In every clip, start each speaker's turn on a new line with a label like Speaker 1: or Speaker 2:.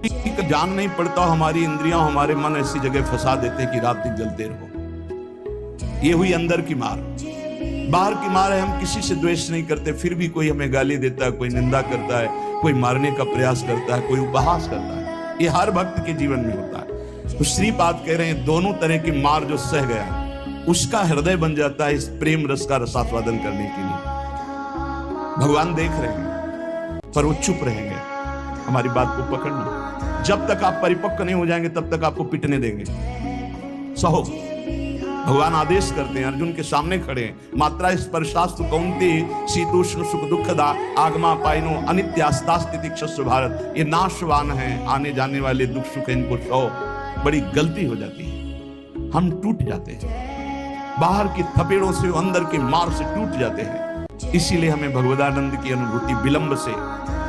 Speaker 1: जान नहीं पड़ता, हमारी इंद्रियां हमारे मन ऐसी जगह फंसा देते कि रात दिन जलते रहो। ये हुई अंदर की मार। बाहर की मार है, हम किसी से द्वेष नहीं करते, फिर भी कोई हमें गाली देता है, कोई निंदा करता है, कोई मारने का प्रयास करता है, कोई उपहास करता है। ये हर भक्त के जीवन में होता है। तो श्रीपाद कह रहे हैं दोनों तरह की मार जो सह गया उसका हृदय बन जाता है इस प्रेम रस का रसास्वादन करने के लिए। भगवान देख रहे हैं पर वो चुप रहेंगे। हमारी बात को पकड़ना, जब तक आप परिपक्व नहीं हो जाएंगे तब तक आपको पिटने देंगे। सहो। भगवान आदेश करते हैं, अर्जुन के सामने खड़े हैं, मात्रा स्पर्शास्तु कौन्ते शीतोष्ण सुख दुखदा आगमा पाइनो अनित्यास्तास्तितिक्षस्व भारत। ये नाशवान है, आने जाने वाले दुख सुख इनको सहो। बड़ी गलती हो जाती है, हम टूट जाते हैं, बाहर की थपेड़ों से अंदर की मार से टूट जाते हैं। इसीलिए हमें भगवदानंद की अनुभूति विलंब से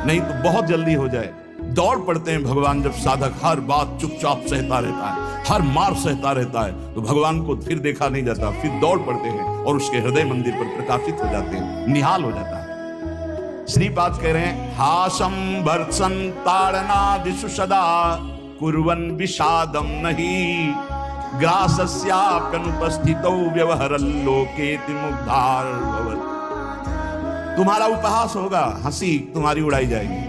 Speaker 1: नहीं तो बहुत जल्दी हो जाए। दौड़ पड़ते हैं भगवान जब साधक हर बात चुपचाप सहता रहता है, हर मार सहता रहता है, तो भगवान को फिर देखा नहीं जाता, फिर दौड़ पड़ते हैं और उसके हृदय मंदिर पर प्रकाशित हो जाते हैं, निहाल हो जाता है। श्रीपाद कह रहे हैं हासम भर्त्सन ताड़नादिषु सदा कुर्वन् विषादम नहीं ग्रासस्याप्यनुपस्थितौ व्यवहरल्लोकेति मुग्धार भवत्। तुम्हारा उपहास होगा, हंसी तुम्हारी उड़ाई जाएगी,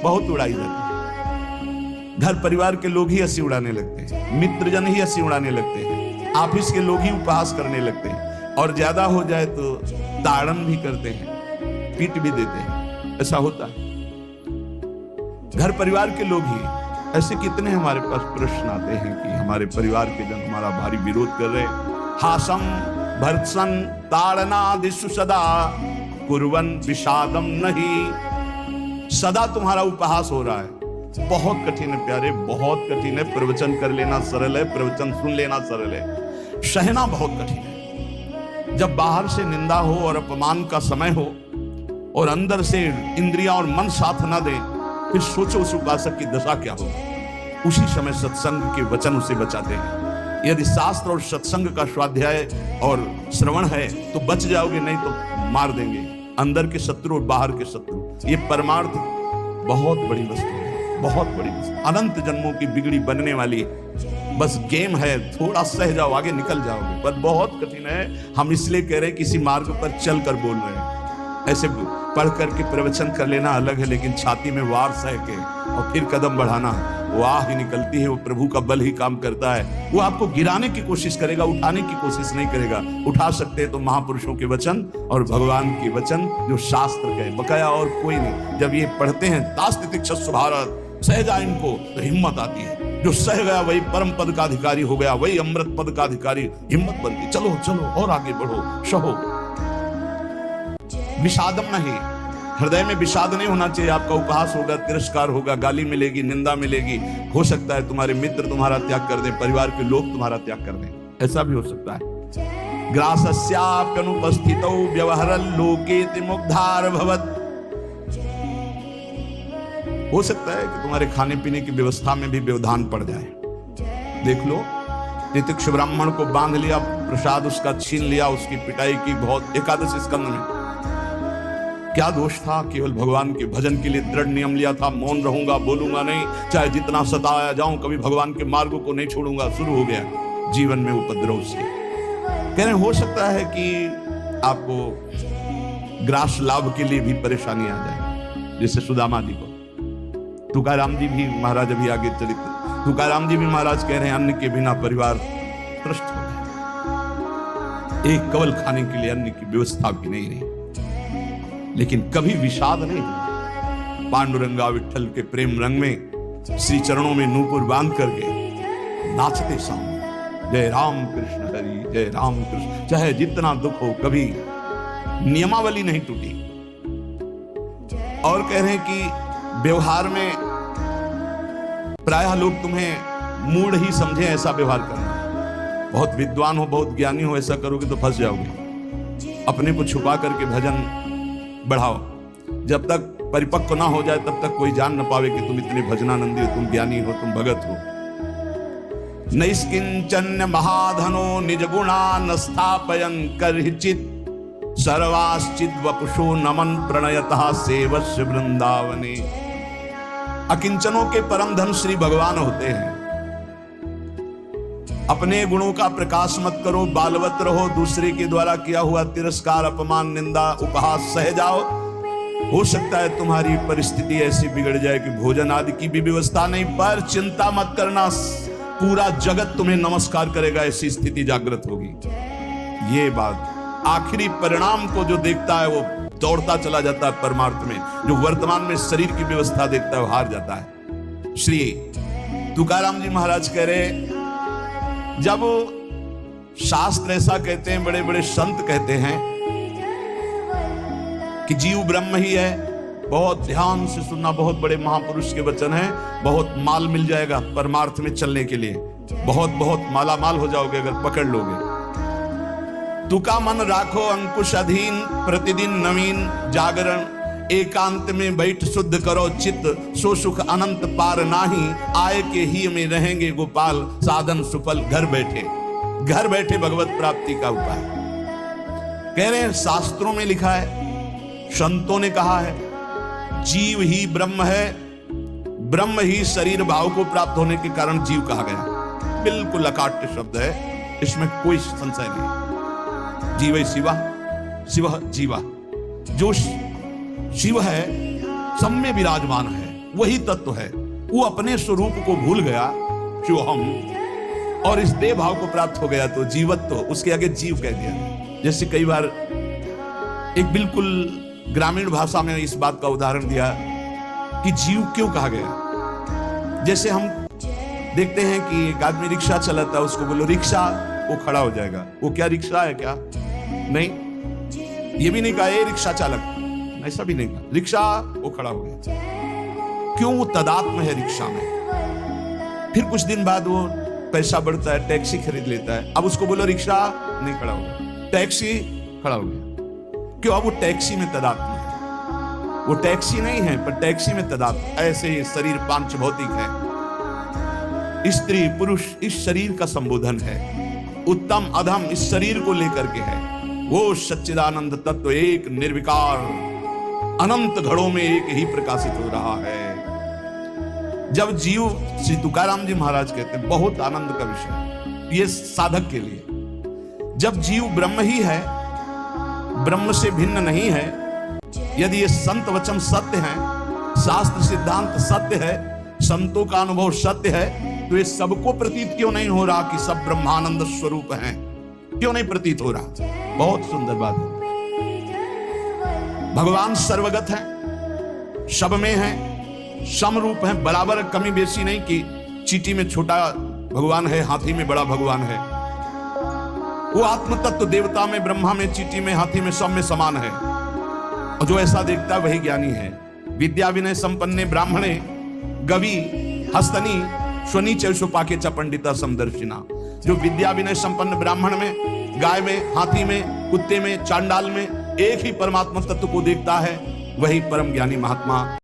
Speaker 1: बहुत उड़ाई जाती है। घर परिवार के लोग ही हंसी उड़ाने लगते हैं, मित्रजन ही हंसी उड़ाने लगते हैं, ऑफिस के लोग ही उपहास करने लगते हैं, और ज्यादा हो जाए तो ताड़न भी करते हैं, पीट भी देते हैं। ऐसा होता है, घर परिवार के लोग ही। ऐसे कितने हमारे पास प्रश्न आते हैं कि हमारे परिवार के जन हमारा भारी विरोध कर रहे। हासम भर्त्सन ताड़नादिषु सदा कुर्वन् विषादम नहीं। सदा तुम्हारा उपहास हो रहा है। बहुत कठिन है प्यारे, बहुत कठिन है। प्रवचन कर लेना सरल है, प्रवचन सुन लेना सरल है, सहना बहुत कठिन है। जब बाहर से निंदा हो और अपमान का समय हो और अंदर से इंद्रियां और मन साथ ना दे, फिर सोचो उस उपासक की दशा क्या होगी। उसी समय सत्संग के वचन उसे बचाते हैं। यदि शास्त्र और सत्संग का स्वाध्याय और श्रवण है तो बच जाओगे, नहीं तो मार देंगे अंदर के शत्रु और बाहर के शत्रु। ये परमार्थ बहुत बड़ी वस्तु है, बहुत बड़ी वस्तु, अनंत जन्मों की बिगड़ी बनने वाली है। बस गेम है, थोड़ा सह जाओ, आगे निकल जाओगे, पर बहुत कठिन है। हम इसलिए कह रहे हैं किसी मार्ग पर चल कर बोल रहे हैं। ऐसे पढ़ करके प्रवचन कर लेना अलग है, लेकिन छाती में वार सह के और फिर कदम बढ़ाना, वाह ही निकलती है। वो प्रभु का बल ही काम करता है। वो आपको गिराने की कोशिश करेगा, उठाने की कोशिश नहीं करेगा। उठा सकते हैं तो महापुरुषों के वचन और भगवान के वचन जो शास्त्र के बकाया और कोई नहीं। जब ये पढ़ते हैं तास्तितिक्षस्व भारत, सह जा इनको, तो हिम्मत आती है। जो सह गया वही परम पद का अधिकारी हो गया, वही अमृत पद का अधिकारी। हिम्मत बनती, चलो चलो और आगे बढ़ो, सहो। विषादम नहीं, हृदय में विषाद नहीं होना चाहिए। आपका उपहास होगा, तिरस्कार होगा, गाली मिलेगी, निंदा मिलेगी। हो सकता है तुम्हारे मित्र तुम्हारा त्याग कर दें, परिवार के लोग तुम्हारा त्याग कर दें, ऐसा भी हो सकता है। ग्रासस्याप्यनुपस्थितौ व्यवहरल्लोकेति मुग्धार भवत्। हो सकता है कि तुम्हारे खाने पीने की व्यवस्था में भी व्यवधान पड़ जाए। देख लो, तितिक्ष ब्राह्मण को बांध लिया, प्रसाद उसका छीन लिया, उसकी पिटाई की बहुत। एकादश स्कंद में क्या दोष था? केवल भगवान के भजन के लिए दृढ़ नियम लिया था, मौन रहूंगा, बोलूंगा नहीं, चाहे जितना सताया जाऊं, कभी भगवान के मार्ग को नहीं छोड़ूंगा। शुरू हो गया जीवन में उपद्रव से। कह रहे हो सकता है कि आपको ग्रास लाभ के लिए भी परेशानी आ जाए, जैसे सुदामा जी को। तुकाराम जी भी महाराज अभी आगे चलित, तुकाराम जी भी महाराज कह रहे हैं अन्न के बिना परिवार त्रस्त हो गया, एक कवल खाने के लिए अन्न की व्यवस्था भी नहीं रही। लेकिन कभी विषाद नहीं हुआ। पांडुरंगा विठल के प्रेम रंग में श्री चरणों में नूपुर बांध करके नाचते सामने, जय राम कृष्ण हरि, जय राम कृष्ण। चाहे जितना दुख हो, कभी नियमावली नहीं टूटी। और कह रहे हैं कि व्यवहार में प्रायः लोग तुम्हें मूढ़ ही समझे, ऐसा व्यवहार करना। बहुत विद्वान हो, बहुत ज्ञानी हो, ऐसा करोगे तो फंस जाओगे। अपने को छुपा करके भजन बढ़ाओ। जब तक परिपक्व ना हो जाए तब तक कोई जान न पावे कि तुम इतने भजनानंदी हो, तुम ज्ञानी हो, तुम भगत हो। नैष्किंचन्य महाधनो निज गुणा न स्थापयन् कर्हिचित् सर्वाश्चिद् वपुषो नमन प्रणयतः सेवस्य वृंदावने। अकिंचनों के परम धन श्री भगवान होते हैं। अपने गुणों का प्रकाश मत करो, बालवत रहो, दूसरे के द्वारा किया हुआ तिरस्कार, अपमान, निंदा, उपहास सह जाओ। हो सकता है तुम्हारी परिस्थिति ऐसी बिगड़ जाए कि भोजन आदि की भी व्यवस्था नहीं, पर चिंता मत करना, पूरा जगत तुम्हें नमस्कार करेगा, ऐसी स्थिति जागृत होगी। ये बात आखिरी परिणाम को जो देखता है वो दौड़ता चला जाता है परमार्थ में, जो वर्तमान में शरीर की व्यवस्था देखता है वो हार जाता है। श्री तुकाराम जी महाराज कह रहे, जब शास्त्र ऐसा कहते हैं, बड़े बड़े संत कहते हैं कि जीव ब्रह्म ही है, बहुत ध्यान से सुनना, बहुत बड़े महापुरुष के वचन हैं, बहुत माल मिल जाएगा परमार्थ में चलने के लिए, बहुत बहुत माला माल हो जाओगे अगर पकड़ लोगे। तुका मन राखो अंकुश अधीन, प्रतिदिन नवीन जागरण, एकांत में बैठ शुद्ध करो चित्त, सो सुख अनंत पार नाही, आय के ही में रहेंगे गोपाल, साधन सुफल घर बैठे भगवत प्राप्ति का उपाय। कह रहे हैं शास्त्रों में लिखा है, संतों ने कहा है, जीव ही ब्रह्म है, ब्रह्म ही शरीर भाव को प्राप्त होने के कारण जीव कहा गया। बिल्कुल अकाट्य शब्द है, इसमें कोई संशय नहीं। जीव शिवा, शिव जीवा, जो शिव है सब में विराजमान है, वही तत्व है। वो अपने स्वरूप को भूल गया जो हम, और इस देह भाव को प्राप्त हो गया तो जीवत्व तो उसके आगे जीव कह दिया। जैसे कई बार एक बिल्कुल ग्रामीण भाषा में इस बात का उदाहरण दिया कि जीव क्यों कहा गया। जैसे हम देखते हैं कि एक आदमी रिक्शा चलाता है, उसको बोलो रिक्शा, वो खड़ा हो जाएगा। वो क्या रिक्शा है क्या? नहीं, ये भी नहीं कहा ये रिक्शा चालक, ऐसा भी नहीं कहा, रिक्शा, वो खड़ा हो गया। क्यों? वो तदात्म है रिक्शा में। फिर कुछ दिन बाद वो पैसा बढ़ता है, टैक्सी खरीद लेता है, अब उसको बोलो रिक्शा, नहीं खड़ा हो गया, टैक्सी, खड़ा हो गया। क्यों? अब वो टैक्सी में तदात्म है। वो टैक्सी नहीं है पर टैक्सी में तदात्म। ऐसे ही शरीर पांच भौतिक है, स्त्री पुरुष इस शरीर का संबोधन है, उत्तम अधम इस शरीर को लेकर के है। वो सच्चिदानंद तत्व एक निर्विकार अनंत घड़ों में एक ही प्रकाशित हो रहा है। जब जीव, श्री तुकाराम जी महाराज कहते हैं, बहुत आनंद का विषय ये साधक के लिए, जब जीव ब्रह्म ही है, ब्रह्म से भिन्न नहीं है, यदि ये संत वचन सत्य है, शास्त्र सिद्धांत सत्य है, संतों का अनुभव सत्य है, तो ये सबको प्रतीत क्यों नहीं हो रहा कि सब ब्रह्मानंद स्वरूप हैं? क्यों नहीं प्रतीत हो रहा? बहुत सुंदर बात है। भगवान सर्वगत है, सब में है, समरूप है, बराबर कमी बेसी नहीं कि चींटी में छोटा भगवान है, हाथी में बड़ा भगवान है। वो आत्म तत्व देवता में, ब्रह्मा में, चींटी में, हाथी में, सब में समान है। और जो ऐसा देखता है वही ज्ञानी है। विद्या विनय संपन्ने ब्राह्मणे गवि हस्तनी स्वनी चौपाके च पंडिता समदर्शिना। जो विद्या विनय संपन्न ब्राह्मण में, गाय में, हाथी में, कुत्ते में, चांडाल में एक ही परमात्मा तत्व को देखता है, वही परम ज्ञानी महात्मा